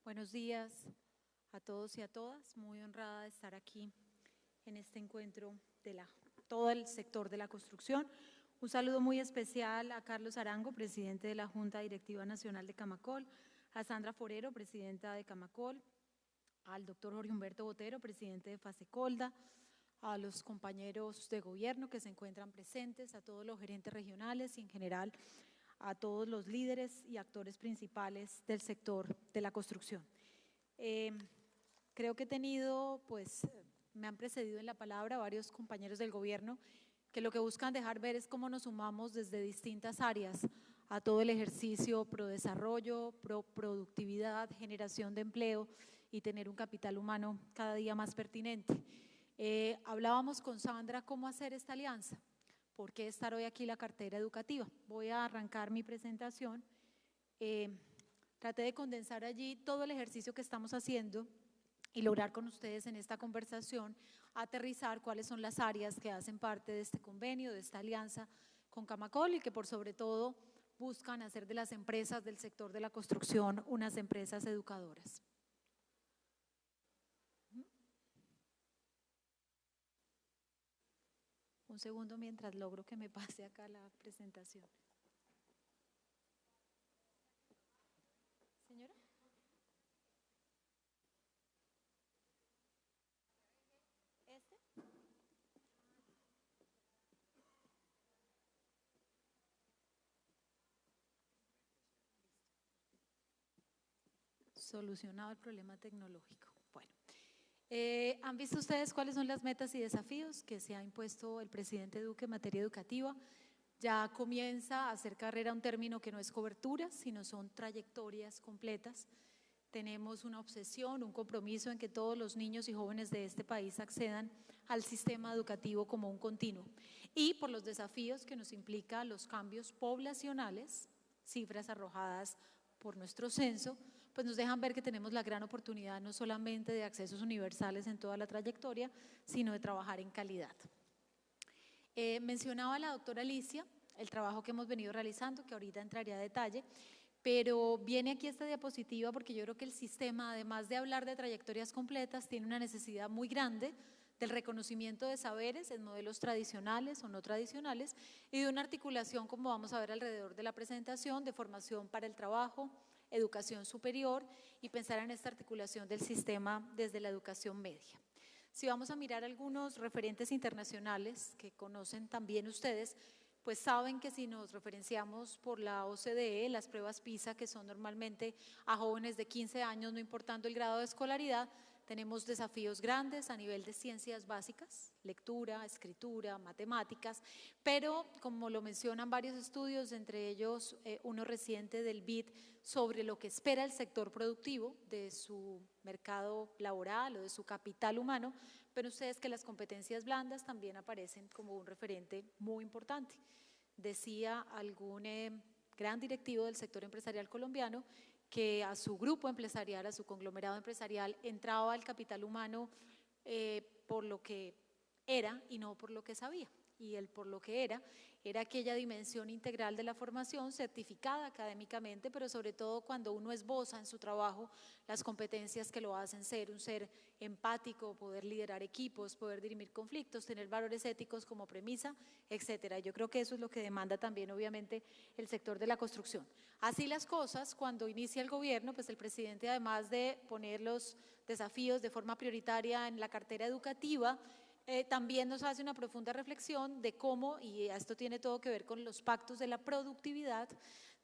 Buenos días a todos y a todas. Muy honrada de estar aquí en este encuentro de todo el sector de la construcción. Un saludo muy especial a Carlos Arango, presidente de la Junta Directiva Nacional de Camacol, a Sandra Forero, presidenta de Camacol, al doctor Jorge Humberto Botero, presidente de Fasecolda, a los compañeros de gobierno que se encuentran presentes, a todos los gerentes regionales y en general a todos los líderes y actores principales del sector de la construcción. Creo que he tenido, me han precedido en la palabra varios compañeros del gobierno que lo que buscan dejar ver es cómo nos sumamos desde distintas áreas a todo el ejercicio pro desarrollo, pro productividad, generación de empleo y tener un capital humano cada día más pertinente. Hablábamos con Sandra cómo hacer esta alianza. ¿Por qué estar hoy aquí la cartera educativa? Voy a arrancar mi presentación. Traté de condensar allí todo el ejercicio que estamos haciendo y lograr con ustedes en esta conversación aterrizar cuáles son las áreas que hacen parte de este convenio, de esta alianza con Camacol y que por sobre todo buscan hacer de las empresas del sector de la construcción unas empresas educadoras. Un segundo mientras logro que me pase acá la presentación. Señora. ¿Este? Solucionado el problema tecnológico. Bueno. ¿Han visto ustedes cuáles son las metas y desafíos que se ha impuesto el presidente Duque en materia educativa? Ya comienza a hacer carrera un término que no es cobertura, sino son trayectorias completas. Tenemos una obsesión, un compromiso en que todos los niños y jóvenes de este país accedan al sistema educativo como un continuo. Y por los desafíos que nos implica los cambios poblacionales, cifras arrojadas por nuestro censo, pues nos dejan ver que tenemos la gran oportunidad no solamente de accesos universales en toda la trayectoria, sino de trabajar en calidad. Mencionaba la doctora Alicia el trabajo que hemos venido realizando, que ahorita entraré a detalle, pero viene aquí esta diapositiva porque yo creo que el sistema, además de hablar de trayectorias completas, tiene una necesidad muy grande del reconocimiento de saberes en modelos tradicionales o no tradicionales y de una articulación, como vamos a ver alrededor de la presentación, de formación para el trabajo, educación superior y pensar en esta articulación del sistema desde la educación media. Si vamos a mirar algunos referentes internacionales que conocen también ustedes, pues saben que si nos referenciamos por la OCDE, las pruebas PISA, que son normalmente a jóvenes de 15 años, no importando el grado de escolaridad, tenemos desafíos grandes a nivel de ciencias básicas, lectura, escritura, matemáticas, pero como lo mencionan varios estudios, entre ellos uno reciente del BID sobre lo que espera el sector productivo de su mercado laboral o de su capital humano, pero ustedes que las competencias blandas también aparecen como un referente muy importante. Decía algún gran directivo del sector empresarial colombiano que a su grupo empresarial, a su conglomerado empresarial, entraba el capital humano por lo que era y no por lo que sabía. Y el por lo que era aquella dimensión integral de la formación certificada académicamente, pero sobre todo cuando uno esboza en su trabajo las competencias que lo hacen ser un ser empático, poder liderar equipos, poder dirimir conflictos, tener valores éticos como premisa, etcétera. Yo creo que eso es lo que demanda también obviamente el sector de la construcción. Así las cosas, cuando inicia el gobierno, pues el presidente, además de poner los desafíos de forma prioritaria en la cartera educativa, también nos hace una profunda reflexión de cómo, y esto tiene todo que ver con los pactos de la productividad,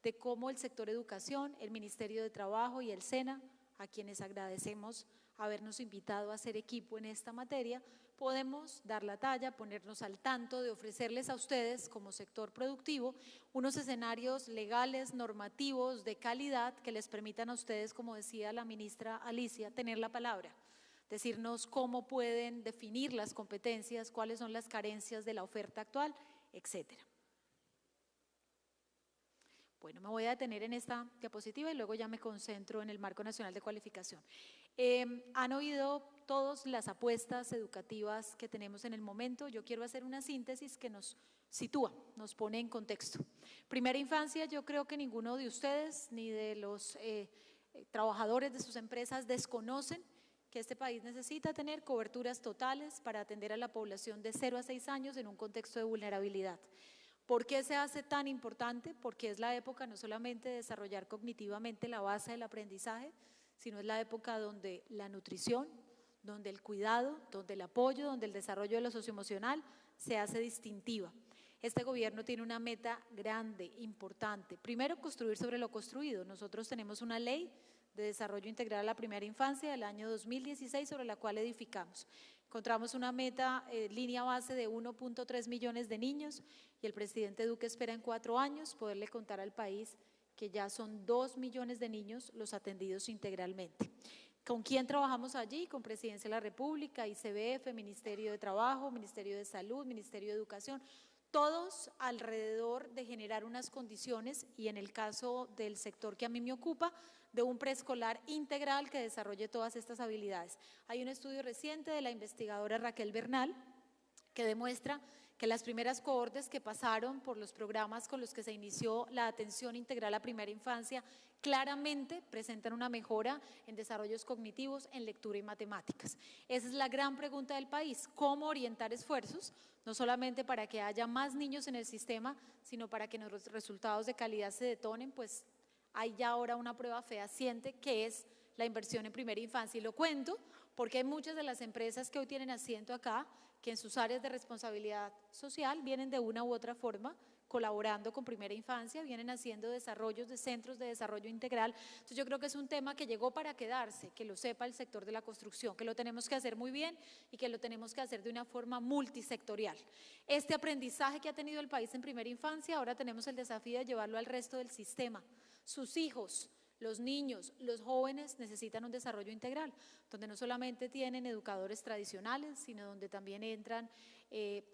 de cómo el sector educación, el Ministerio de Trabajo y el SENA, a quienes agradecemos habernos invitado a hacer equipo en esta materia, podemos dar la talla, ponernos al tanto de ofrecerles a ustedes como sector productivo unos escenarios legales, normativos, de calidad que les permitan a ustedes, como decía la ministra Alicia, tener la palabra. Decirnos cómo pueden definir las competencias, cuáles son las carencias de la oferta actual, etcétera. Bueno, me voy a detener en esta diapositiva y luego ya me concentro en el Marco Nacional de Cualificación. Han oído todas las apuestas educativas que tenemos en el momento. Yo quiero hacer una síntesis que nos sitúa, nos pone en contexto. Primera infancia, yo creo que ninguno de ustedes ni de los trabajadores de sus empresas desconocen que este país necesita tener coberturas totales para atender a la población de 0 a 6 años en un contexto de vulnerabilidad. ¿Por qué se hace tan importante? Porque es la época no solamente de desarrollar cognitivamente la base del aprendizaje, sino es la época donde la nutrición, donde el cuidado, donde el apoyo, donde el desarrollo de lo socioemocional se hace distintiva. Este gobierno tiene una meta grande, importante. Primero, construir sobre lo construido. Nosotros tenemos una ley de desarrollo integral a la primera infancia del año 2016 sobre la cual edificamos. Encontramos una meta, línea base de 1.3 millones de niños y el presidente Duque espera en 4 años poderle contar al país que ya son 2 millones de niños los atendidos integralmente. ¿Con quién trabajamos allí? Con Presidencia de la República, ICBF, Ministerio de Trabajo, Ministerio de Salud, Ministerio de Educación, todos alrededor de generar unas condiciones y en el caso del sector que a mí me ocupa, de un preescolar integral que desarrolle todas estas habilidades. Hay un estudio reciente de la investigadora Raquel Bernal que demuestra que las primeras cohortes que pasaron por los programas con los que se inició la atención integral a primera infancia claramente presentan una mejora en desarrollos cognitivos, en lectura y matemáticas. Esa es la gran pregunta del país, ¿cómo orientar esfuerzos? No solamente para que haya más niños en el sistema, sino para que los resultados de calidad se detonen, pues hay ya ahora una prueba fehaciente que es la inversión en primera infancia. Y lo cuento porque hay muchas de las empresas que hoy tienen asiento acá, que en sus áreas de responsabilidad social vienen de una u otra forma colaborando con primera infancia, vienen haciendo desarrollos de centros de desarrollo integral. Entonces yo creo que es un tema que llegó para quedarse, que lo sepa el sector de la construcción, que lo tenemos que hacer muy bien y que lo tenemos que hacer de una forma multisectorial. Este aprendizaje que ha tenido el país en primera infancia, ahora tenemos el desafío de llevarlo al resto del sistema. Sus hijos, los niños, los jóvenes necesitan un desarrollo integral, donde no solamente tienen educadores tradicionales, sino donde también entran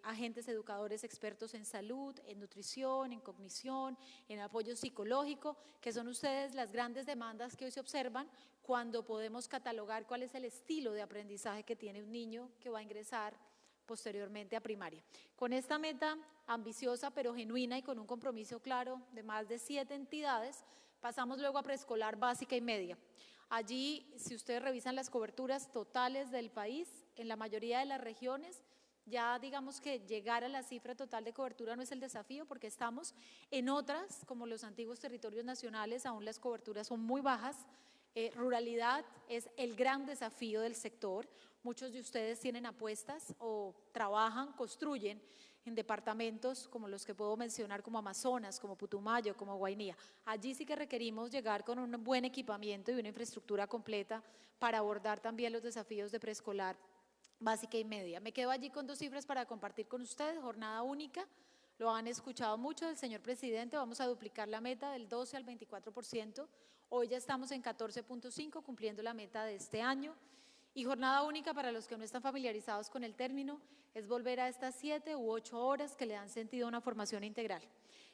agentes educadores expertos en salud, en nutrición, en cognición, en apoyo psicológico, que son ustedes las grandes demandas que hoy se observan cuando podemos catalogar cuál es el estilo de aprendizaje que tiene un niño que va a ingresar posteriormente a primaria. Con esta meta ambiciosa pero genuina y con un compromiso claro de más de 7 entidades, pasamos luego a preescolar básica y media. Allí, si ustedes revisan las coberturas totales del país, en la mayoría de las regiones, ya digamos que llegar a la cifra total de cobertura no es el desafío porque estamos en otras, como los antiguos territorios nacionales, aún las coberturas son muy bajas. Ruralidad es el gran desafío del sector. Muchos de ustedes tienen apuestas o trabajan, construyen en departamentos como los que puedo mencionar como Amazonas, como Putumayo, como Guainía. Allí sí que requerimos llegar con un buen equipamiento y una infraestructura completa para abordar también los desafíos de preescolar básica y media. Me quedo allí con 2 cifras para compartir con ustedes. Jornada única, lo han escuchado mucho del señor presidente, vamos a duplicar la meta del 12 al 24%. Hoy ya estamos en 14.5, cumpliendo la meta de este año. Y jornada única, para los que no están familiarizados con el término, es volver a estas 7 u 8 horas que le dan sentido a una formación integral.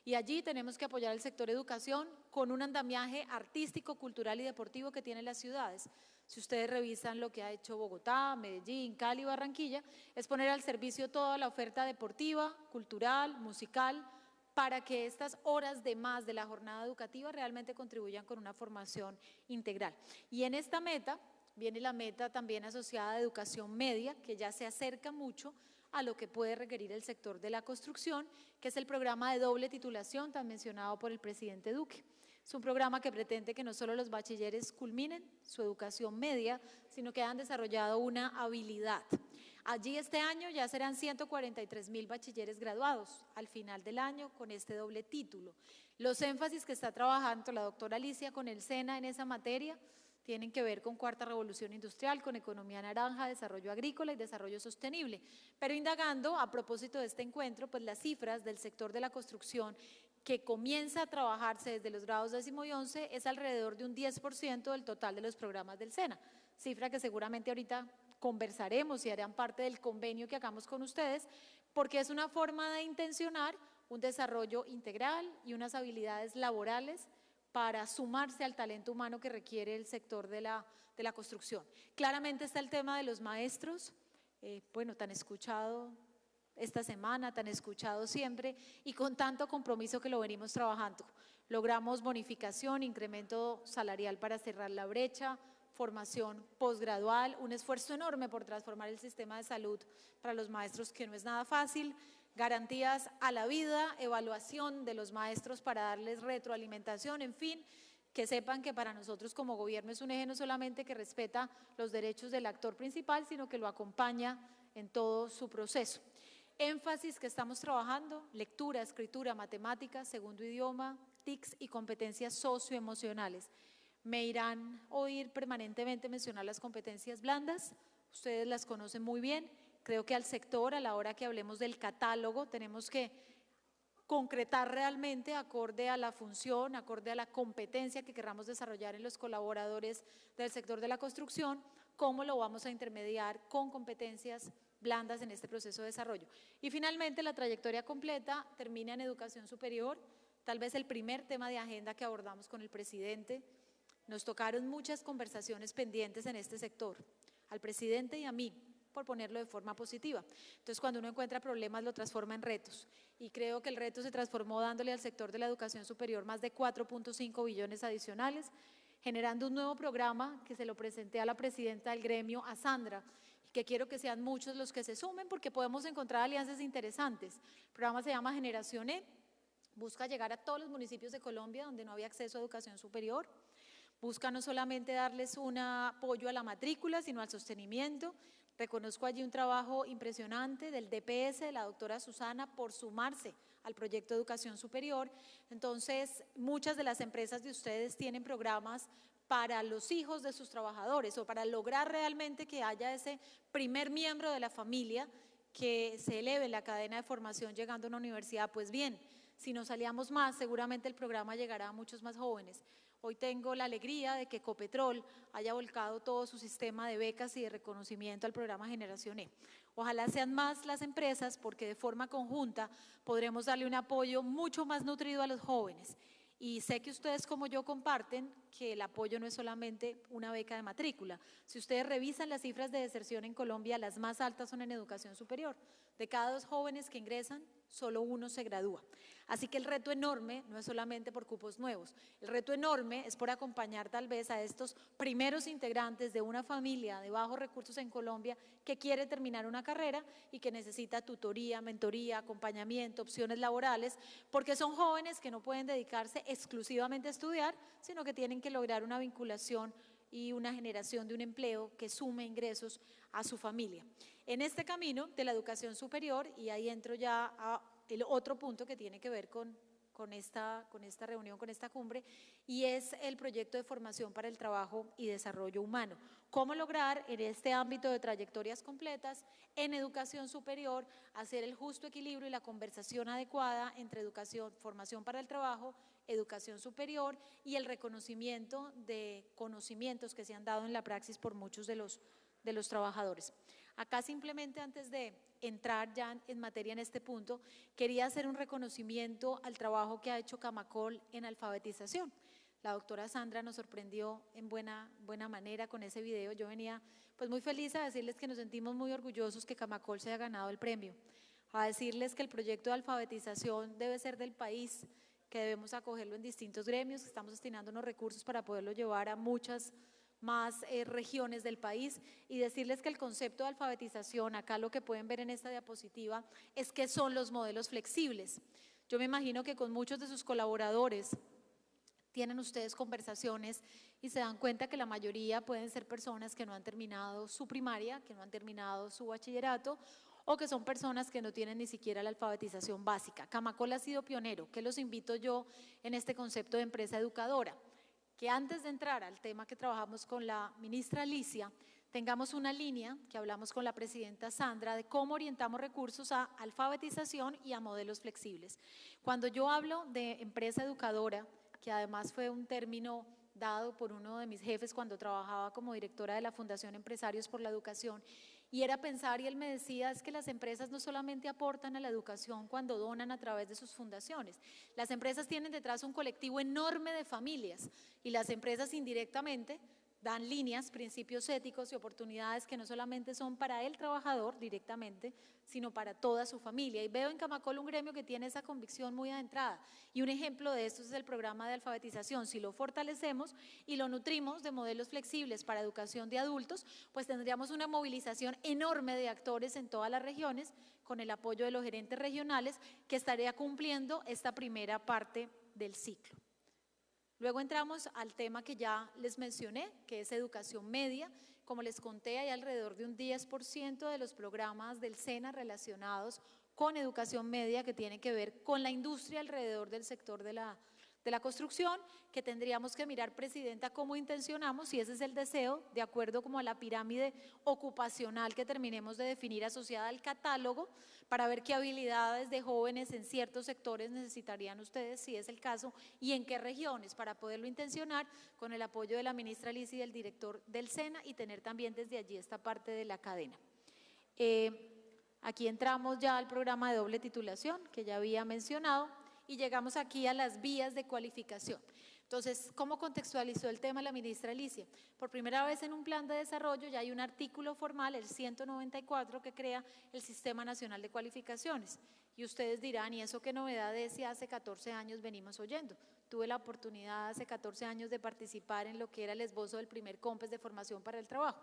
Y allí tenemos que apoyar al sector educación con un andamiaje artístico, cultural y deportivo que tienen las ciudades. Si ustedes revisan lo que ha hecho Bogotá, Medellín, Cali, Barranquilla, es poner al servicio toda la oferta deportiva, cultural, musical, para que estas horas de más de la jornada educativa realmente contribuyan con una formación integral. Y en esta meta viene la meta también asociada a educación media, que ya se acerca mucho a lo que puede requerir el sector de la construcción, que es el programa de doble titulación tan mencionado por el presidente Duque. Es un programa que pretende que no solo los bachilleres culminen su educación media, sino que hayan desarrollado una habilidad. Allí este año ya serán 143.000 bachilleres graduados al final del año con este doble título. Los énfasis que está trabajando la doctora Alicia con el SENA en esa materia tienen que ver con cuarta revolución industrial, con economía naranja, desarrollo agrícola y desarrollo sostenible. Pero indagando a propósito de este encuentro, pues las cifras del sector de la construcción que comienza a trabajarse desde los grados 10º y 11 es alrededor de un 10% del total de los programas del SENA, cifra que seguramente ahorita conversaremos y harán parte del convenio que hagamos con ustedes, porque es una forma de intencionar un desarrollo integral y unas habilidades laborales para sumarse al talento humano que requiere el sector de la construcción. Claramente está el tema de los maestros, bueno, tan escuchado esta semana, tan escuchado siempre y con tanto compromiso que lo venimos trabajando. Logramos bonificación, incremento salarial para cerrar la brecha, formación posgradual, un esfuerzo enorme por transformar el sistema de salud para los maestros, que no es nada fácil, garantías a la vida, evaluación de los maestros para darles retroalimentación, en fin, que sepan que para nosotros como gobierno es un eje no solamente que respeta los derechos del actor principal, sino que lo acompaña en todo su proceso. Énfasis que estamos trabajando: lectura, escritura, matemáticas, segundo idioma, TICs y competencias socioemocionales. Me irán a oír permanentemente mencionar las competencias blandas, ustedes las conocen muy bien. Creo que al sector, a la hora que hablemos del catálogo, tenemos que concretar realmente, acorde a la función, acorde a la competencia que queramos desarrollar en los colaboradores del sector de la construcción, cómo lo vamos a intermediar con competencias blandas en este proceso de desarrollo. Y finalmente, la trayectoria completa termina en educación superior, tal vez el primer tema de agenda que abordamos con el presidente. Nos tocaron muchas conversaciones pendientes en este sector, al presidente y a mí, por ponerlo de forma positiva. Entonces, cuando uno encuentra problemas, lo transforma en retos. Y creo que el reto se transformó dándole al sector de la educación superior más de 4.5 billones adicionales, generando un nuevo programa que se lo presenté a la presidenta del gremio, a Sandra, y que quiero que sean muchos los que se sumen, porque podemos encontrar alianzas interesantes. El programa se llama Generación E, busca llegar a todos los municipios de Colombia donde no había acceso a educación superior. Busca no solamente darles un apoyo a la matrícula, sino al sostenimiento. Reconozco allí un trabajo impresionante del DPS, de la doctora Susana, por sumarse al proyecto de educación superior. Entonces, muchas de las empresas de ustedes tienen programas para los hijos de sus trabajadores, o para lograr realmente que haya ese primer miembro de la familia que se eleve en la cadena de formación llegando a una universidad. Pues bien, si nos aliamos más, seguramente el programa llegará a muchos más jóvenes. Hoy tengo la alegría de que Ecopetrol haya volcado todo su sistema de becas y de reconocimiento al programa Generación E. Ojalá sean más las empresas, porque de forma conjunta podremos darle un apoyo mucho más nutrido a los jóvenes. Y sé que ustedes como yo comparten que el apoyo no es solamente una beca de matrícula. Si ustedes revisan las cifras de deserción en Colombia, las más altas son en educación superior. De cada 2 jóvenes que ingresan, solo 1 se gradúa. Así que el reto enorme no es solamente por cupos nuevos, el reto enorme es por acompañar tal vez a estos primeros integrantes de una familia de bajos recursos en Colombia que quiere terminar una carrera y que necesita tutoría, mentoría, acompañamiento, opciones laborales, porque son jóvenes que no pueden dedicarse exclusivamente a estudiar, sino que tienen que lograr una vinculación y una generación de un empleo que sume ingresos a su familia. En este camino de la educación superior, y ahí entro ya a el otro punto que tiene que ver con esta reunión, con esta cumbre, y es el proyecto de formación para el trabajo y desarrollo humano. ¿Cómo lograr en este ámbito de trayectorias completas en educación superior hacer el justo equilibrio y la conversación adecuada entre educación, formación para el trabajo, educación superior y el reconocimiento de conocimientos que se han dado en la praxis por muchos de los trabajadores? Acá simplemente, antes de entrar ya en materia en este punto, quería hacer un reconocimiento al trabajo que ha hecho Camacol en alfabetización. La doctora Sandra nos sorprendió en buena manera con ese video. Yo venía pues muy feliz a decirles que nos sentimos muy orgullosos que Camacol se haya ganado el premio, a decirles que el proyecto de alfabetización debe ser del país, que debemos acogerlo en distintos gremios, que estamos destinando unos recursos para poderlo llevar a muchas más regiones del país, y decirles que el concepto de alfabetización, acá lo que pueden ver en esta diapositiva, es que son los modelos flexibles. Yo me imagino que con muchos de sus colaboradores tienen ustedes conversaciones y se dan cuenta que la mayoría pueden ser personas que no han terminado su primaria, que no han terminado su bachillerato, o que son personas que no tienen ni siquiera la alfabetización básica. Camacol ha sido pionero. ¿Qué los invito yo en este concepto de empresa educadora? Que antes de entrar al tema que trabajamos con la ministra Alicia, tengamos una línea que hablamos con la presidenta Sandra de cómo orientamos recursos a alfabetización y a modelos flexibles. Cuando yo hablo de empresa educadora, que además fue un término dado por uno de mis jefes cuando trabajaba como directora de la Fundación Empresarios por la Educación, y era pensar, y él me decía, es que las empresas no solamente aportan a la educación cuando donan a través de sus fundaciones, las empresas tienen detrás un colectivo enorme de familias, y las empresas indirectamente dan líneas, principios éticos y oportunidades que no solamente son para el trabajador directamente, sino para toda su familia. Y veo en Camacol un gremio que tiene esa convicción muy adentrada. Y un ejemplo de esto es el programa de alfabetización. Si lo fortalecemos y lo nutrimos de modelos flexibles para educación de adultos, pues tendríamos una movilización enorme de actores en todas las regiones, con el apoyo de los gerentes regionales, que estaría cumpliendo esta primera parte del ciclo. Luego entramos al tema que ya les mencioné, que es educación media. Como les conté, hay alrededor de un 10% de los programas del SENA relacionados con educación media que tienen que ver con la industria alrededor del sector de la construcción, que tendríamos que mirar, Presidenta, cómo intencionamos, si ese es el deseo, de acuerdo como a la pirámide ocupacional que terminemos de definir asociada al catálogo, para ver qué habilidades de jóvenes en ciertos sectores necesitarían ustedes, si es el caso, y en qué regiones, para poderlo intencionar con el apoyo de la ministra Liz y del director del SENA, y tener también desde allí esta parte de la cadena. Aquí entramos ya al programa de doble titulación, que ya había mencionado, y llegamos aquí a las vías de cualificación. Entonces, ¿cómo contextualizó el tema la ministra Alicia? Por primera vez en un plan de desarrollo ya hay un artículo formal, el 194, que crea el Sistema Nacional de Cualificaciones. Y ustedes dirán, ¿y eso qué novedad es si hace 14 años venimos oyendo? Tuve la oportunidad hace 14 años de participar en lo que era el esbozo del primer COMPES de formación para el trabajo.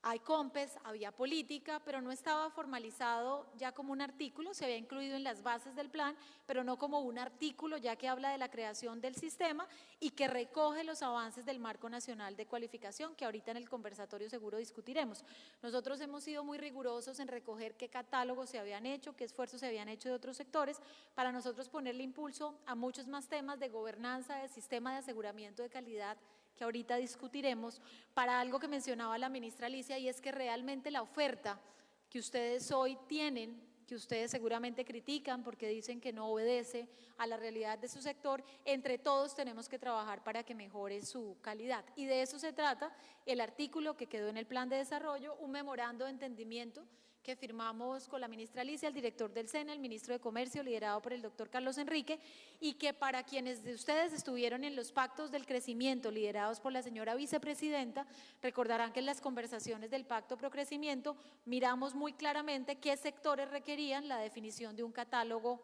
Hay COMPES, había política, pero no estaba formalizado ya como un artículo, se había incluido en las bases del plan, pero no como un artículo ya que habla de la creación del sistema y que recoge los avances del Marco Nacional de Cualificación, que ahorita en el conversatorio seguro discutiremos. Nosotros hemos sido muy rigurosos en recoger qué catálogos se habían hecho, qué esfuerzos se habían hecho de otros sectores, para nosotros ponerle impulso a muchos más temas de gobernanza, de sistema de aseguramiento de calidad, que ahorita discutiremos, para algo que mencionaba la ministra Alicia, y es que realmente la oferta que ustedes hoy tienen, que ustedes seguramente critican porque dicen que no obedece a la realidad de su sector, entre todos tenemos que trabajar para que mejore su calidad. Y de eso se trata el artículo que quedó en el plan de desarrollo, un memorando de entendimiento que firmamos con la ministra Alicia, el director del SENA, el ministro de Comercio, liderado por el doctor Carlos Enrique, y que para quienes de ustedes estuvieron en los pactos del crecimiento, liderados por la señora vicepresidenta, recordarán que en las conversaciones del Pacto Pro Crecimiento miramos muy claramente qué sectores requerían la definición de un catálogo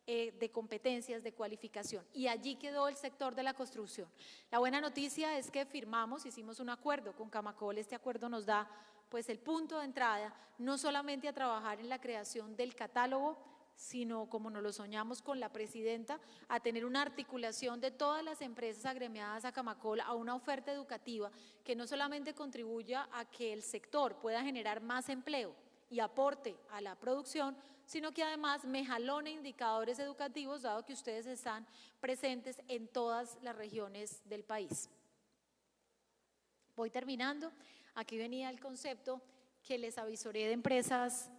de competencias, de cualificación, y allí quedó el sector de la construcción. La buena noticia es que firmamos, hicimos un acuerdo con Camacol, este acuerdo nos da pues el punto de entrada, no solamente a trabajar en la creación del catálogo, sino como nos lo soñamos con la presidenta, a tener una articulación de todas las empresas agremiadas a Camacol a una oferta educativa que no solamente contribuya a que el sector pueda generar más empleo y aporte a la producción, sino que además me jalone indicadores educativos, dado que ustedes están presentes en todas las regiones del país. Voy terminando. Aquí venía el concepto que les avisoré de empresas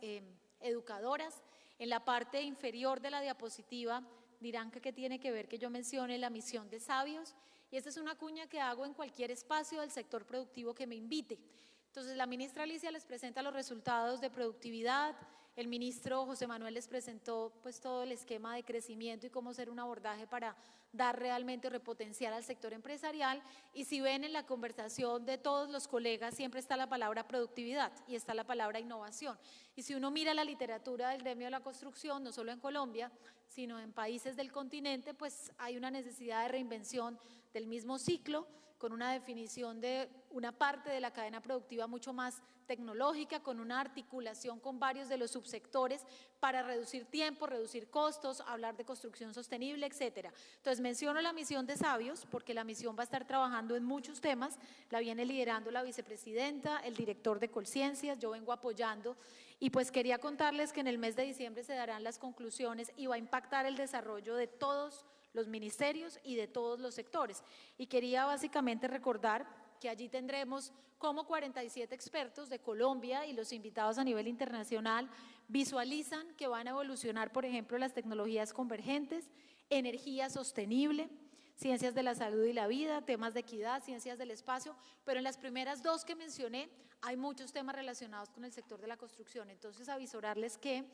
educadoras. En la parte inferior de la diapositiva dirán que tiene que ver que yo mencione la misión de Sabios, y esta es una cuña que hago en cualquier espacio del sector productivo que me invite. Entonces la ministra Alicia les presenta los resultados de productividad, el ministro José Manuel les presentó pues todo el esquema de crecimiento y cómo hacer un abordaje para dar realmente repotenciar al sector empresarial, y si ven en la conversación de todos los colegas siempre está la palabra productividad y está la palabra innovación, y si uno mira la literatura del gremio de la construcción, no solo en Colombia, sino en países del continente, pues hay una necesidad de reinvención del mismo ciclo, con una definición de una parte de la cadena productiva mucho más tecnológica, con una articulación con varios de los subsectores para reducir tiempo, reducir costos, hablar de construcción sostenible, etcétera. Entonces menciono la misión de Sabios porque la misión va a estar trabajando en muchos temas, la viene liderando la vicepresidenta, el director de Colciencias, yo vengo apoyando, y pues quería contarles que en el mes de diciembre se darán las conclusiones y va a impactar el desarrollo de todos los ministerios y de todos los sectores. Y quería básicamente recordar que allí tendremos como 47 expertos de Colombia y los invitados a nivel internacional visualizan que van a evolucionar, por ejemplo, las tecnologías convergentes, energía sostenible, ciencias de la salud y la vida, temas de equidad, ciencias del espacio, pero en las primeras dos que mencioné hay muchos temas relacionados con el sector de la construcción. Entonces avisorarles que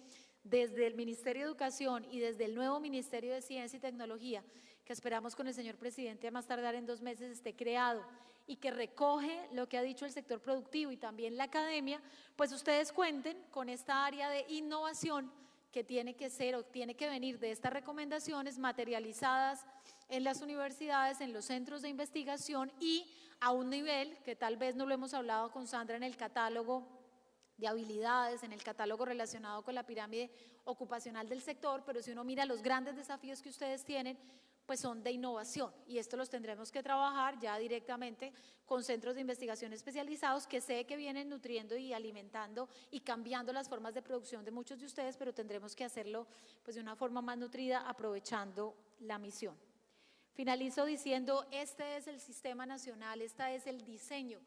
desde el Ministerio de Educación y desde el nuevo Ministerio de Ciencia y Tecnología, que esperamos con el señor presidente a más tardar en 2 meses esté creado, y que recoge lo que ha dicho el sector productivo y también la academia, pues ustedes cuenten con esta área de innovación que tiene que ser o tiene que venir de estas recomendaciones materializadas en las universidades, en los centros de investigación y a un nivel que tal vez no lo hemos hablado con Sandra en el catálogo de habilidades, en el catálogo relacionado con la pirámide ocupacional del sector, pero si uno mira los grandes desafíos que ustedes tienen, pues son de innovación y esto los tendremos que trabajar ya directamente con centros de investigación especializados que sé que vienen nutriendo y alimentando y cambiando las formas de producción de muchos de ustedes, pero tendremos que hacerlo pues de una forma más nutrida aprovechando la misión. Finalizo diciendo, este es el sistema nacional, este es el diseño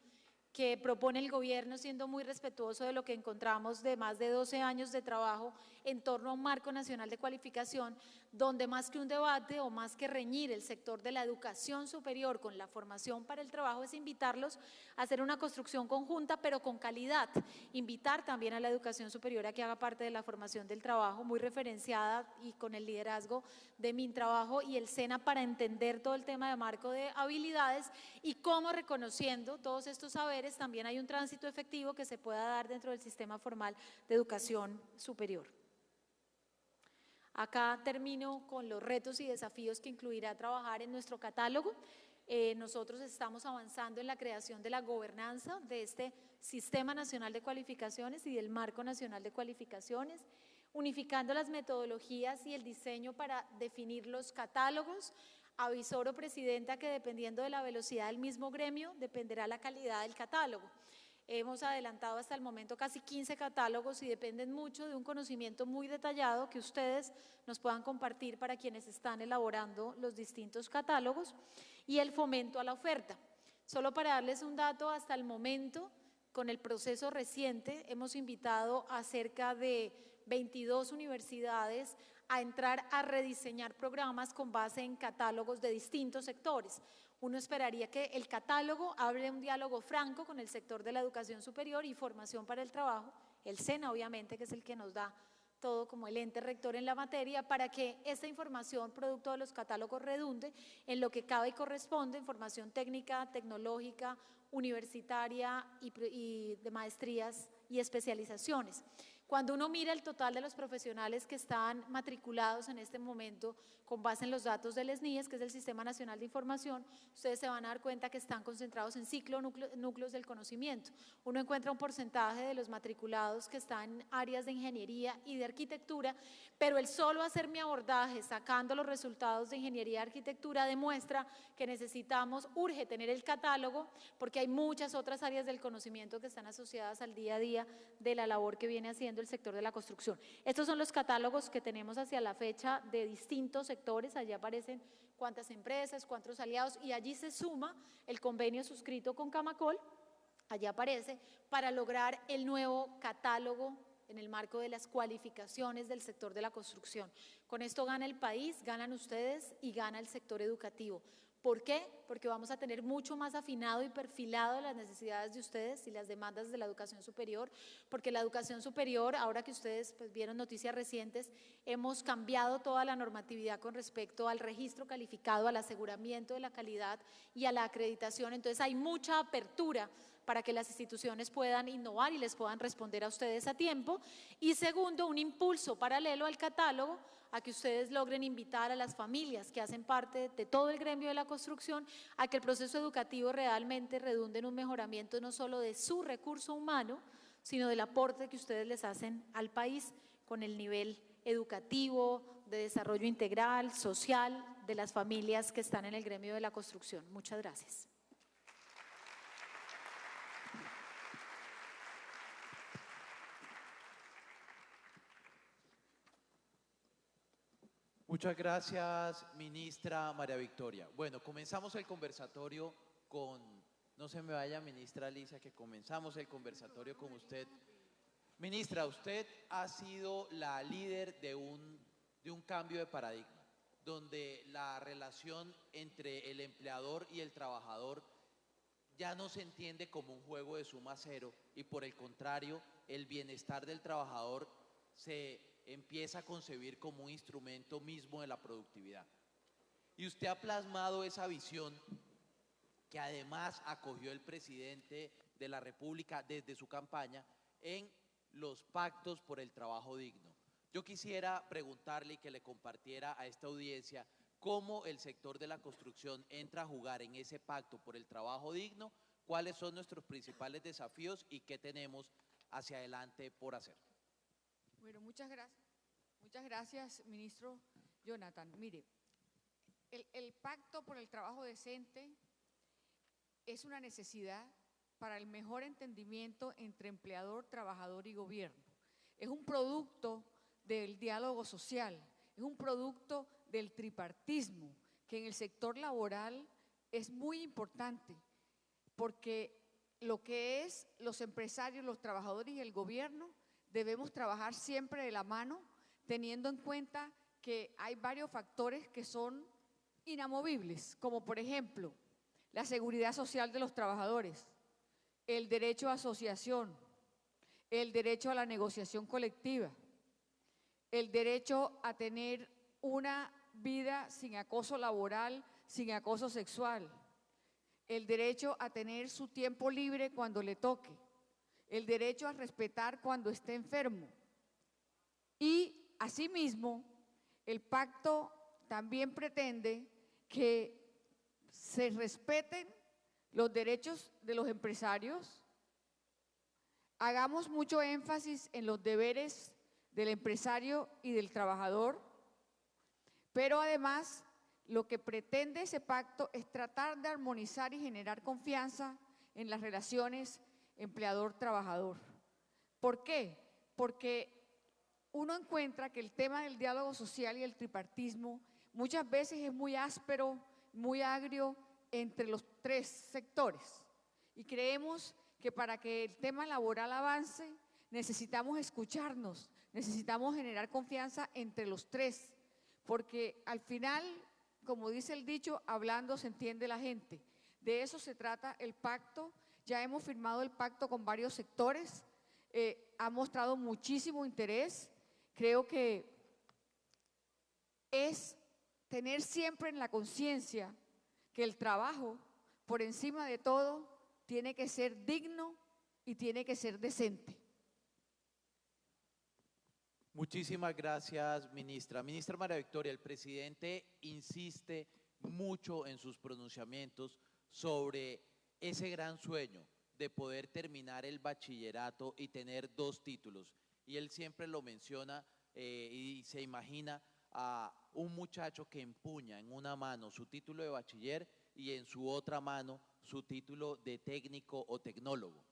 que propone el gobierno, siendo muy respetuoso de lo que encontramos de más de 12 años de trabajo en torno a un marco nacional de cualificación, donde más que un debate o más que reñir el sector de la educación superior con la formación para el trabajo, es invitarlos a hacer una construcción conjunta, pero con calidad, invitar también a la educación superior a que haga parte de la formación del trabajo, muy referenciada y con el liderazgo de Mintrabajo y el SENA para entender todo el tema de marco de habilidades y cómo reconociendo todos estos saberes también hay un tránsito efectivo que se pueda dar dentro del sistema formal de educación superior. Acá termino con los retos y desafíos que incluirá trabajar en nuestro catálogo. Nosotros estamos avanzando en la creación de la gobernanza de este Sistema Nacional de Cualificaciones y del Marco Nacional de Cualificaciones, unificando las metodologías y el diseño para definir los catálogos. Avisoro, Presidenta, que dependiendo de la velocidad del mismo gremio, dependerá la calidad del catálogo. Hemos adelantado hasta el momento casi 15 catálogos y dependen mucho de un conocimiento muy detallado que ustedes nos puedan compartir para quienes están elaborando los distintos catálogos y el fomento a la oferta. Solo para darles un dato, hasta el momento, con el proceso reciente, hemos invitado a cerca de 22 universidades a entrar a rediseñar programas con base en catálogos de distintos sectores. Uno esperaría que el catálogo hable un diálogo franco con el sector de la educación superior y formación para el trabajo, el SENA obviamente, que es el que nos da todo como el ente rector en la materia, para que esta información producto de los catálogos redunde en lo que cabe y corresponde, información técnica, tecnológica, universitaria y de maestrías y especializaciones. Cuando uno mira el total de los profesionales que están matriculados en este momento con base en los datos del SNIES, que es el Sistema Nacional de Información, ustedes se van a dar cuenta que están concentrados en núcleos del conocimiento. Uno encuentra un porcentaje de los matriculados que están en áreas de ingeniería y de arquitectura, pero el solo hacer mi abordaje sacando los resultados de ingeniería y arquitectura demuestra que necesitamos, urge tener el catálogo, porque hay muchas otras áreas del conocimiento que están asociadas al día a día de la labor que viene haciendo el sector de la construcción. Estos son los catálogos que tenemos hacia la fecha de distintos sectores, allí aparecen cuántas empresas, cuántos aliados y allí se suma el convenio suscrito con Camacol, allí aparece, para lograr el nuevo catálogo en el marco de las cualificaciones del sector de la construcción. Con esto gana el país, ganan ustedes y gana el sector educativo. ¿Por qué? Porque vamos a tener mucho más afinado y perfilado las necesidades de ustedes y las demandas de la educación superior, porque la educación superior, ahora que ustedes pues, vieron noticias recientes, hemos cambiado toda la normatividad con respecto al registro calificado, al aseguramiento de la calidad y a la acreditación, entonces hay mucha apertura para que las instituciones puedan innovar y les puedan responder a ustedes a tiempo. Y segundo, un impulso paralelo al catálogo a que ustedes logren invitar a las familias que hacen parte de todo el gremio de la construcción a que el proceso educativo realmente redunde en un mejoramiento no solo de su recurso humano, sino del aporte que ustedes les hacen al país con el nivel educativo, de desarrollo integral, social, de las familias que están en el gremio de la construcción. Muchas gracias. Muchas gracias, ministra María Victoria. Bueno, comenzamos el conversatorio con, no se me vaya, ministra Alicia, que comenzamos el conversatorio con usted. Ministra, usted ha sido la líder de un cambio de paradigma, donde la relación entre el empleador y el trabajador ya no se entiende como un juego de suma cero y por el contrario, el bienestar del trabajador se empieza a concebir como un instrumento mismo de la productividad. Y usted ha plasmado esa visión que además acogió el presidente de la República desde su campaña en los pactos por el trabajo digno. Yo quisiera preguntarle y que le compartiera a esta audiencia cómo el sector de la construcción entra a jugar en ese pacto por el trabajo digno, cuáles son nuestros principales desafíos y qué tenemos hacia adelante por hacer. Bueno, muchas gracias, ministro Jonathan. Mire, el pacto por el trabajo decente es una necesidad para el mejor entendimiento entre empleador, trabajador y gobierno. Es un producto del diálogo social, es un producto del tripartismo, que en el sector laboral es muy importante, porque lo que es los empresarios, los trabajadores y el gobierno debemos trabajar siempre de la mano, teniendo en cuenta que hay varios factores que son inamovibles, como por ejemplo, la seguridad social de los trabajadores, el derecho a asociación, el derecho a la negociación colectiva, el derecho a tener una vida sin acoso laboral, sin acoso sexual, el derecho a tener su tiempo libre cuando le toque, el derecho a respetar cuando esté enfermo. Y asimismo, el pacto también pretende que se respeten los derechos de los empresarios, hagamos mucho énfasis en los deberes del empresario y del trabajador, pero además lo que pretende ese pacto es tratar de armonizar y generar confianza en las relaciones empleador-trabajador. ¿Por qué? Porque uno encuentra que el tema del diálogo social y el tripartismo muchas veces es muy áspero, muy agrio entre los tres sectores. Y creemos que para que el tema laboral avance, necesitamos escucharnos, necesitamos generar confianza entre los tres, porque al final, como dice el dicho, hablando se entiende la gente. De eso se trata el pacto. Ya hemos firmado el pacto con varios sectores, ha mostrado muchísimo interés. Creo que es tener siempre en la conciencia que el trabajo, por encima de todo, tiene que ser digno y tiene que ser decente. Muchísimas gracias, ministra. Ministra María Victoria, el presidente insiste mucho en sus pronunciamientos sobre ese gran sueño de poder terminar el bachillerato y tener 2 títulos. Y él siempre lo menciona y se imagina a un muchacho que empuña en una mano su título de bachiller y en su otra mano su título de técnico o tecnólogo.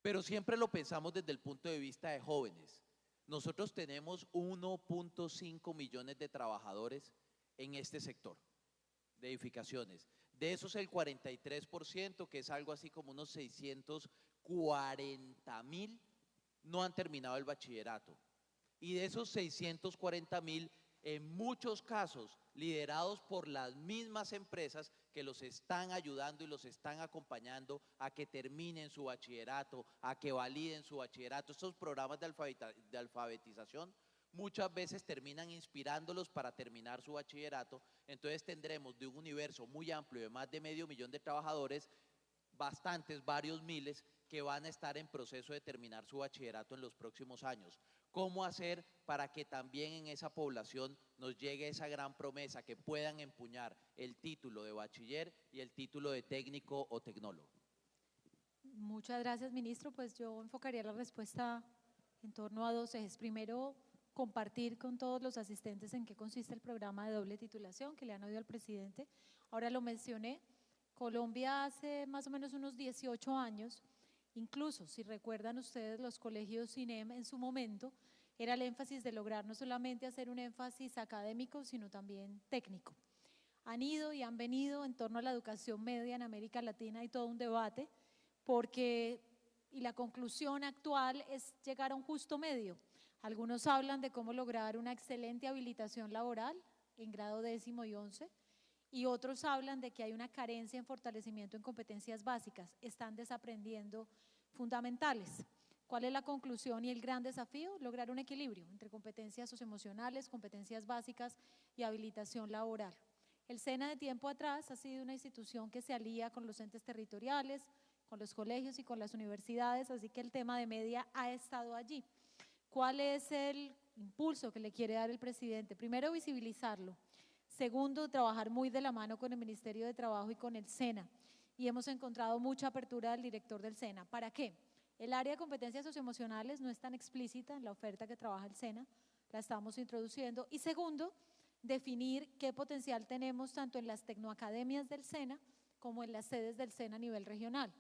Pero siempre lo pensamos desde el punto de vista de jóvenes. Nosotros tenemos 1.5 millones de trabajadores en este sector de edificaciones. De esos el 43%, que es algo así como unos 640.000, no han terminado el bachillerato. Y de esos 640.000, en muchos casos liderados por las mismas empresas que los están ayudando y los están acompañando a que terminen su bachillerato, a que validen su bachillerato. Estos programas de alfabetización muchas veces terminan inspirándolos para terminar su bachillerato. Entonces tendremos de un universo muy amplio de más de medio millón de trabajadores, varios miles, que van a estar en proceso de terminar su bachillerato en los próximos años. ¿Cómo hacer para que también en esa población nos llegue esa gran promesa, que puedan empuñar el título de bachiller y el título de técnico o tecnólogo? Muchas gracias, ministro. Pues yo enfocaría la respuesta en torno a 2 ejes. Primero, compartir con todos los asistentes en qué consiste el programa de doble titulación que le han oído al presidente. Ahora lo mencioné, Colombia hace más o menos unos 18 años, incluso si recuerdan ustedes los colegios CINEM en su momento, era el énfasis de lograr no solamente hacer un énfasis académico, sino también técnico. Han ido y han venido en torno a la educación media en América Latina, hay todo un debate, y la conclusión actual es llegar a un justo medio. Algunos hablan de cómo lograr una excelente habilitación laboral en grado 10º y 11, y otros hablan de que hay una carencia en fortalecimiento en competencias básicas, están desaprendiendo fundamentales. ¿Cuál es la conclusión y el gran desafío? Lograr un equilibrio entre competencias socioemocionales, competencias básicas y habilitación laboral. El SENA de tiempo atrás ha sido una institución que se alía con los entes territoriales, con los colegios y con las universidades, así que el tema de media ha estado allí. ¿Cuál es el impulso que le quiere dar el presidente? Primero, visibilizarlo. Segundo, trabajar muy de la mano con el Ministerio de Trabajo y con el SENA. Y hemos encontrado mucha apertura del director del SENA. ¿Para qué? El área de competencias socioemocionales no es tan explícita en la oferta que trabaja el SENA, la estamos introduciendo. Y segundo, definir qué potencial tenemos tanto en las tecnoacademias del SENA como en las sedes del SENA a nivel regional.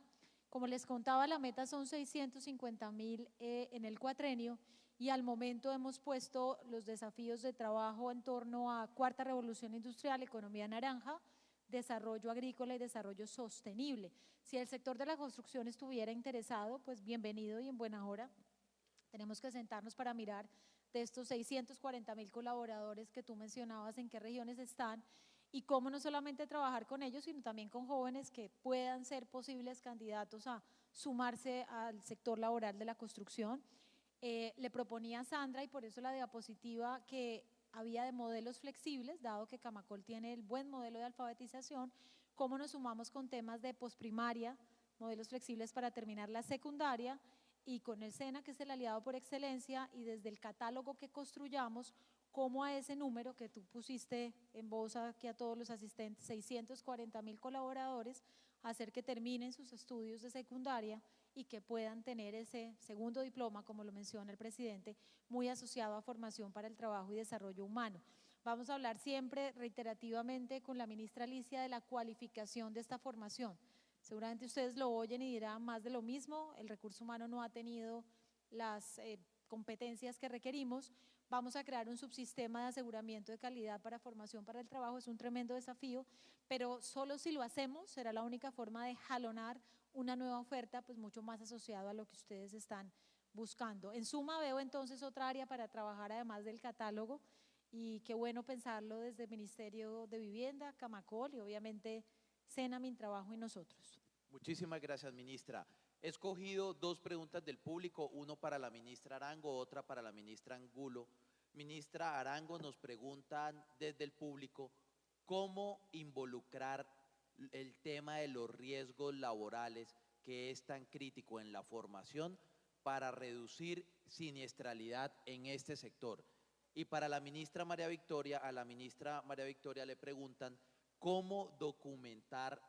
Como les contaba, la meta son 650.000 en el cuatrenio y al momento hemos puesto los desafíos de trabajo en torno a cuarta revolución industrial, economía naranja, desarrollo agrícola y desarrollo sostenible. Si el sector de la construcción estuviera interesado, pues bienvenido y en buena hora. Tenemos que sentarnos para mirar de estos 640.000 colaboradores que tú mencionabas, en qué regiones están y cómo no solamente trabajar con ellos, sino también con jóvenes que puedan ser posibles candidatos a sumarse al sector laboral de la construcción. Le proponía a Sandra, y por eso la diapositiva, que había de modelos flexibles, dado que Camacol tiene el buen modelo de alfabetización, cómo nos sumamos con temas de posprimaria, modelos flexibles para terminar la secundaria, y con el SENA, que es el aliado por excelencia, y desde el catálogo que construyamos, cómo a ese número que tú pusiste en voz aquí a todos los asistentes, 640.000 colaboradores, hacer que terminen sus estudios de secundaria y que puedan tener ese segundo diploma, como lo menciona el presidente, muy asociado a formación para el trabajo y desarrollo humano. Vamos a hablar siempre reiterativamente con la ministra Alicia de la cualificación de esta formación. Seguramente ustedes lo oyen y dirán más de lo mismo, el recurso humano no ha tenido las competencias que requerimos. Vamos a crear un subsistema de aseguramiento de calidad para formación para el trabajo, es un tremendo desafío, pero solo si lo hacemos será la única forma de jalonar una nueva oferta, pues mucho más asociado a lo que ustedes están buscando. En suma, veo entonces otra área para trabajar además del catálogo, y qué bueno pensarlo desde el Ministerio de Vivienda, Camacol y obviamente SENA, Mintrabajo y nosotros. Muchísimas gracias, ministra. He escogido dos preguntas del público, uno para la ministra Arango, otra para la ministra Angulo. Ministra Arango, nos preguntan desde el público cómo involucrar el tema de los riesgos laborales, que es tan crítico en la formación, para reducir siniestralidad en este sector. Y para la ministra María Victoria, a la ministra María Victoria le preguntan cómo documentar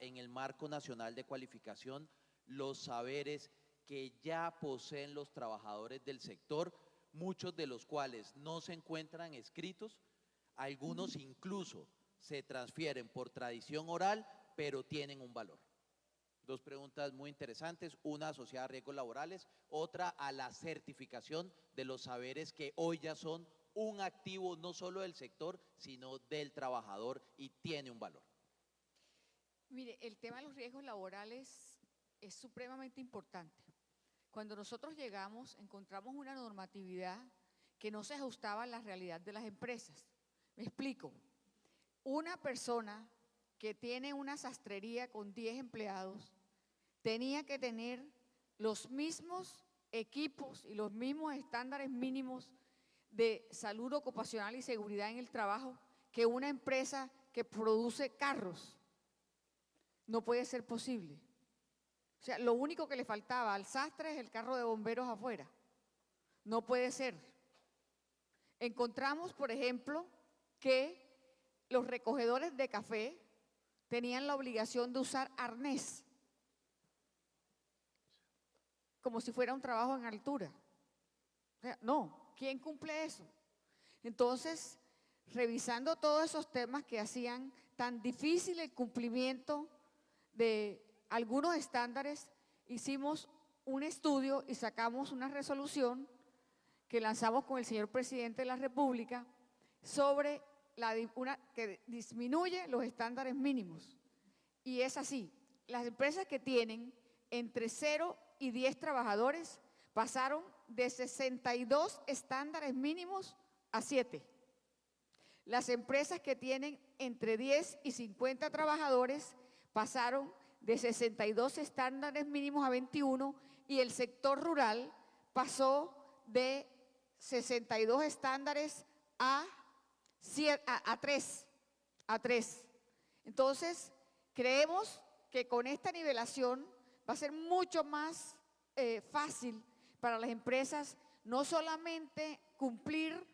en el marco nacional de cualificación los saberes que ya poseen los trabajadores del sector, muchos de los cuales no se encuentran escritos, algunos incluso se transfieren por tradición oral, pero tienen un valor. Dos preguntas muy interesantes, una asociada a riesgos laborales, otra a la certificación de los saberes que hoy ya son un activo no solo del sector, sino del trabajador, y tiene un valor. Mire, el tema de los riesgos laborales es supremamente importante. Cuando nosotros llegamos, encontramos una normatividad que no se ajustaba a la realidad de las empresas. Me explico. Una persona que tiene una sastrería con 10 empleados tenía que tener los mismos equipos y los mismos estándares mínimos de salud ocupacional y seguridad en el trabajo que una empresa que produce carros. No puede ser posible. O sea, lo único que le faltaba al sastre es el carro de bomberos afuera. No puede ser. Encontramos, por ejemplo, que los recogedores de café tenían la obligación de usar arnés, como si fuera un trabajo en altura. O sea, no, ¿quién cumple eso? Entonces, revisando todos esos temas que hacían tan difícil el cumplimiento de algunos estándares, hicimos un estudio y sacamos una resolución que lanzamos con el señor presidente de la República sobre que disminuye los estándares mínimos. Y es así, las empresas que tienen entre 0 y 10 trabajadores pasaron de 62 estándares mínimos a 7. Las empresas que tienen entre 10 y 50 trabajadores pasaron de 62 estándares mínimos a 21, y el sector rural pasó de 62 estándares a 3. a 3. Entonces, creemos que con esta nivelación va a ser mucho más fácil para las empresas no solamente cumplir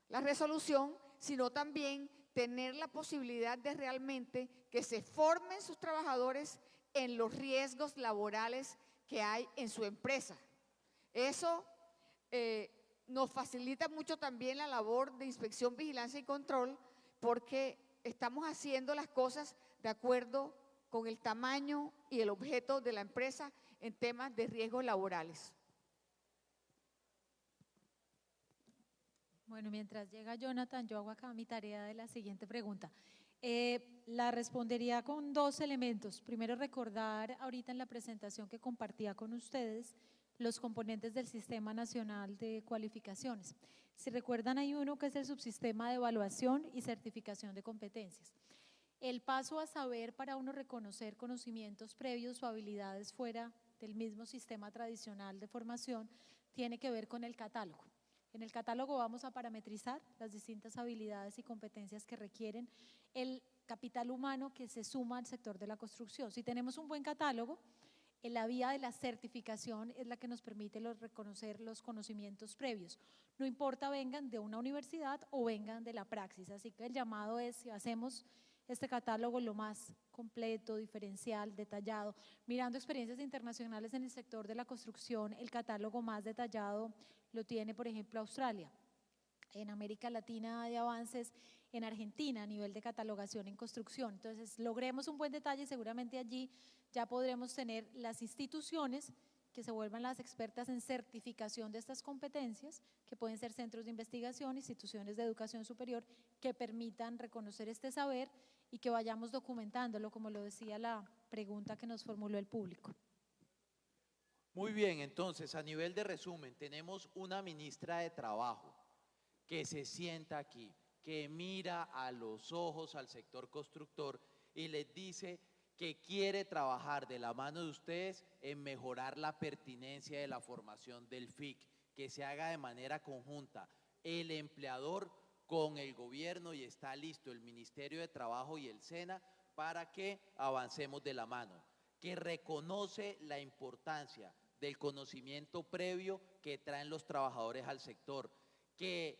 la resolución, sino también tener la posibilidad de realmente que se formen sus trabajadores en los riesgos laborales que hay en su empresa. Eso nos facilita mucho también la labor de inspección, vigilancia y control, porque estamos haciendo las cosas de acuerdo con el tamaño y el objeto de la empresa en temas de riesgos laborales. Bueno, mientras llega Jonathan, yo hago acá mi tarea de la siguiente pregunta. La respondería con 2 elementos. Primero, recordar ahorita en la presentación que compartía con ustedes los componentes del Sistema Nacional de Cualificaciones. Si recuerdan, hay uno que es el subsistema de evaluación y certificación de competencias. El paso a saber para uno reconocer conocimientos previos o habilidades fuera del mismo sistema tradicional de formación tiene que ver con el catálogo. En el catálogo vamos a parametrizar las distintas habilidades y competencias que requieren el capital humano que se suma al sector de la construcción. Si tenemos un buen catálogo, en la vía de la certificación es la que nos permite reconocer los conocimientos previos. No importa vengan de una universidad o vengan de la praxis, así que el llamado es, si hacemos este catálogo lo más completo, diferencial, detallado, mirando experiencias internacionales en el sector de la construcción, el catálogo más detallado lo tiene, por ejemplo, Australia. En América Latina hay avances en Argentina a nivel de catalogación en construcción. Entonces, logremos un buen detalle y seguramente allí ya podremos tener las instituciones que se vuelvan las expertas en certificación de estas competencias, que pueden ser centros de investigación, instituciones de educación superior, que permitan reconocer este saber y que vayamos documentándolo, como lo decía la pregunta que nos formuló el público. Muy bien, entonces, a nivel de resumen, tenemos una ministra de Trabajo que se sienta aquí, que mira a los ojos al sector constructor y les dice que quiere trabajar de la mano de ustedes en mejorar la pertinencia de la formación del FIC, que se haga de manera conjunta el empleador con el gobierno, y está listo el Ministerio de Trabajo y el SENA para que avancemos de la mano, que reconoce la importancia del conocimiento previo que traen los trabajadores al sector, que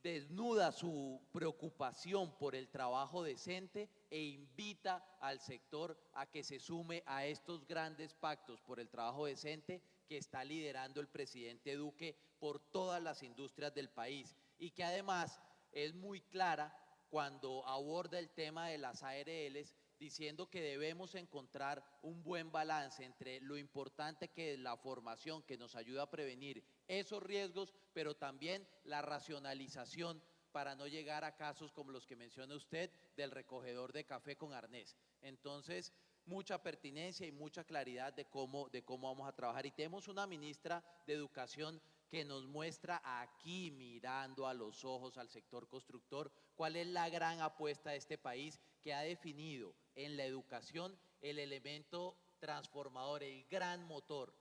desnuda su preocupación por el trabajo decente e invita al sector a que se sume a estos grandes pactos por el trabajo decente que está liderando el presidente Duque por todas las industrias del país, y que además es muy clara cuando aborda el tema de las ARLs, diciendo que debemos encontrar un buen balance entre lo importante que es la formación, que nos ayuda a prevenir esos riesgos, pero también la racionalización para no llegar a casos como los que menciona usted del recogedor de café con arnés. Entonces, mucha pertinencia y mucha claridad de cómo vamos a trabajar. Y tenemos una ministra de Educación que nos muestra aquí, mirando a los ojos al sector constructor, cuál es la gran apuesta de este país, que ha definido en la educación el elemento transformador, el gran motor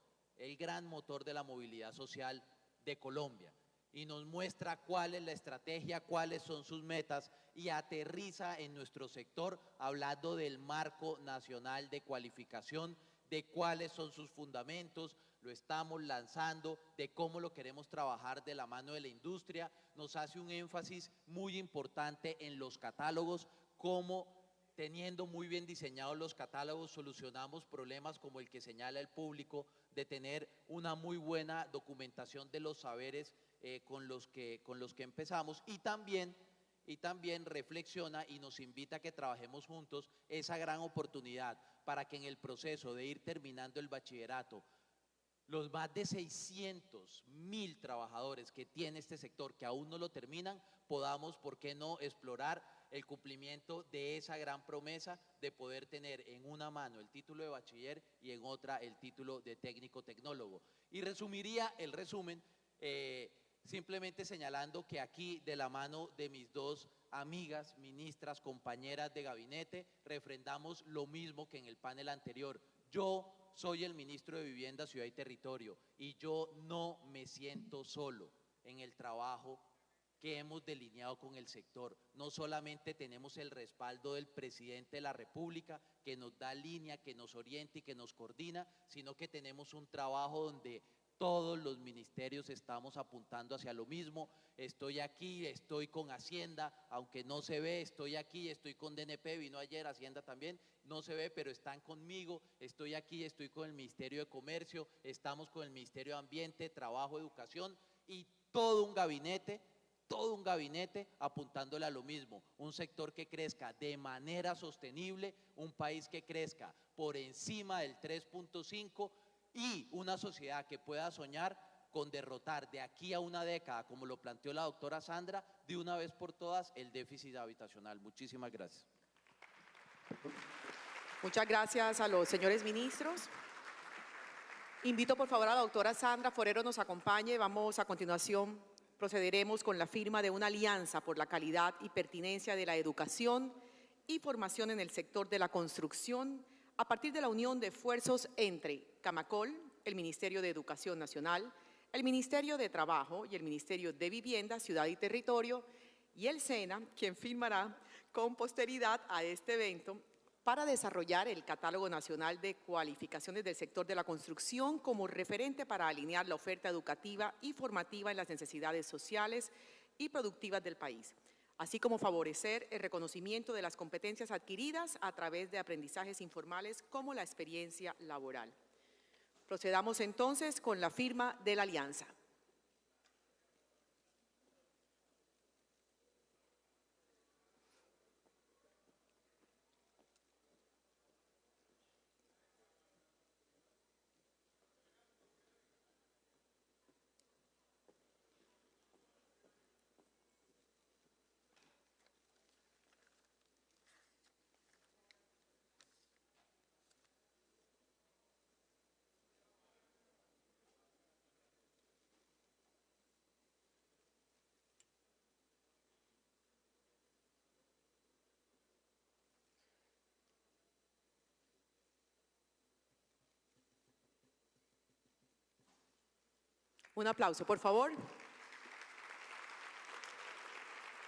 de la movilidad social de Colombia. Y nos muestra cuál es la estrategia, cuáles son sus metas, y aterriza en nuestro sector hablando del marco nacional de cualificación, de cuáles son sus fundamentos, lo estamos lanzando, de cómo lo queremos trabajar de la mano de la industria. Nos hace un énfasis muy importante en los catálogos, cómo teniendo muy bien diseñados los catálogos solucionamos problemas como el que señala el público, de tener una muy buena documentación de los saberes con los que empezamos, y también reflexiona y nos invita a que trabajemos juntos esa gran oportunidad para que en el proceso de ir terminando el bachillerato, los más de 600.000 trabajadores que tiene este sector que aún no lo terminan, podamos, ¿por qué no?, explorar el cumplimiento de esa gran promesa de poder tener en una mano el título de bachiller y en otra el título de técnico tecnólogo. Y resumiría el resumen simplemente señalando que aquí, de la mano de mis dos amigas, ministras, compañeras de gabinete, refrendamos lo mismo que en el panel anterior. Yo soy el ministro de Vivienda, Ciudad y Territorio, y yo no me siento solo en el trabajo que hemos delineado con el sector. No solamente tenemos el respaldo del presidente de la República, que nos da línea, que nos orienta y que nos coordina, sino que tenemos un trabajo donde todos los ministerios estamos apuntando hacia lo mismo. Estoy aquí, estoy con Hacienda, aunque no se ve, estoy aquí, estoy con DNP, vino ayer Hacienda también, no se ve, pero están conmigo, estoy aquí, estoy con el Ministerio de Comercio, estamos con el Ministerio de Ambiente, Trabajo, Educación y todo un gabinete apuntándole a lo mismo, un sector que crezca de manera sostenible, un país que crezca por encima del 3.5 y una sociedad que pueda soñar con derrotar de aquí a una década, como lo planteó la doctora Sandra, de una vez por todas el déficit habitacional. Muchísimas gracias. Muchas gracias a los señores ministros. Invito por favor a la doctora Sandra Forero nos acompañe. Vamos a continuación, procederemos con la firma de una alianza por la calidad y pertinencia de la educación y formación en el sector de la construcción a partir de la unión de esfuerzos entre Camacol, el Ministerio de Educación Nacional, el Ministerio de Trabajo y el Ministerio de Vivienda, Ciudad y Territorio y el SENA, quien firmará con posteridad a este evento para desarrollar el Catálogo Nacional de Cualificaciones del Sector de la Construcción como referente para alinear la oferta educativa y formativa en las necesidades sociales y productivas del país, así como favorecer el reconocimiento de las competencias adquiridas a través de aprendizajes informales como la experiencia laboral. Procedamos entonces con la firma de la alianza. Un aplauso, por favor.